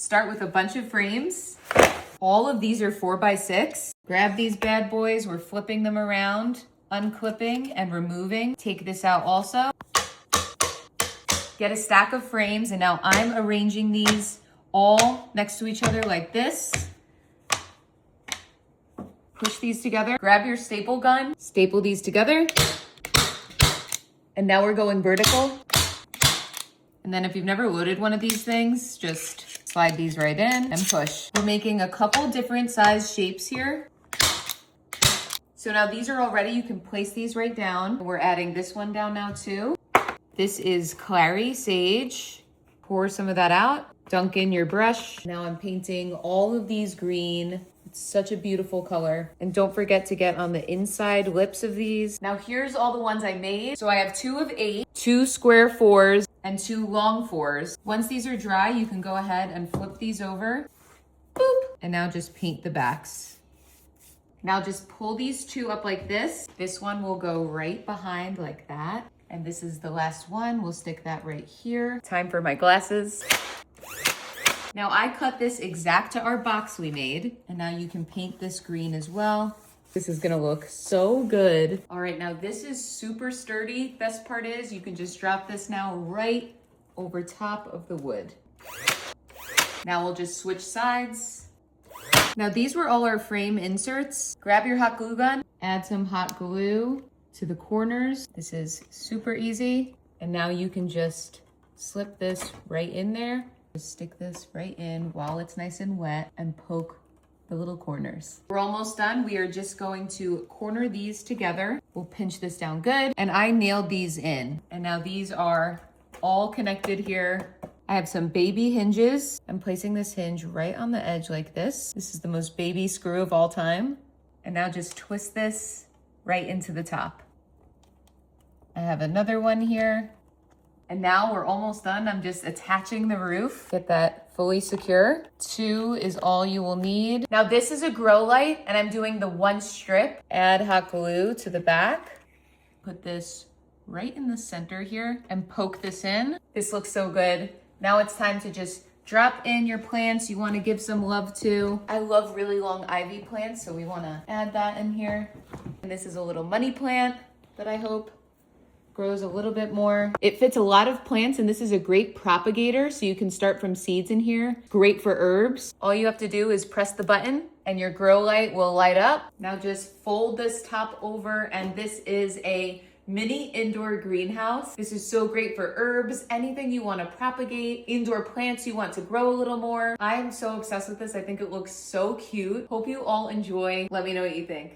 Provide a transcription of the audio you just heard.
Start with a bunch of frames. All of these are 4x6. Grab these bad boys. We're flipping them around, unclipping and removing. Take this out also. Get a stack of frames, and now I'm arranging these all next to each other like this. Push these together. Grab your staple gun, staple these together. And now we're going vertical. And then if you've never loaded one of these things, just slide these right in and push. We're making a couple different size shapes here. So now these are all ready. You can place these right down. We're adding this one down now too. This is Clary Sage. Pour some of that out. Dunk in your brush. Now I'm painting all of these green. It's such a beautiful color. And don't forget to get on the inside lips of these. Now here's all the ones I made. So I have 2 of 8, 2 square 4s, and 2 long 4s. Once these are dry, you can go ahead and flip these over. Boop. And now just paint the backs. Now just pull these 2 up like this. This one will go right behind like that. And this is the last one. We'll stick that right here. Time for my glasses. Now I cut this exact to our box we made. And now you can paint this green as well. This is gonna look so good. All right, now this is super sturdy. Best part is you can just drop this now right over top of the wood. Now we'll just switch sides. Now these were all our frame inserts. Grab your hot glue gun, add some hot glue to the corners. This is super easy. And now you can just slip this right in there. Just stick this right in while it's nice and wet and poke the little corners. We're almost done. We are just going to corner these together. We'll pinch this down good. And I nailed these in. And now these are all connected here. I have some baby hinges. I'm placing this hinge right on the edge like this. This is the most baby screw of all time. And now just twist this right into the top. I have another one here. And now we're almost done. I'm just attaching the roof. Get that fully secure. 2 is all you will need. Now this is a grow light and I'm doing the 1 strip. Add hot glue to the back. Put this right in the center here and poke this in. This looks so good. Now it's time to just drop in your plants you want to give some love to. I love really long ivy plants, so we want to add that in here. And this is a little money plant that I hope grows a little bit more. It fits a lot of plants, and this is a great propagator, so you can start from seeds in here. Great for herbs. All you have to do is press the button and your grow light will light up. Now just fold this top over, and this is a mini indoor greenhouse. This is so great for herbs, anything you want to propagate, indoor plants you want to grow a little more. I am so obsessed with this. I think it looks so cute. Hope you all enjoy. Let me know what you think.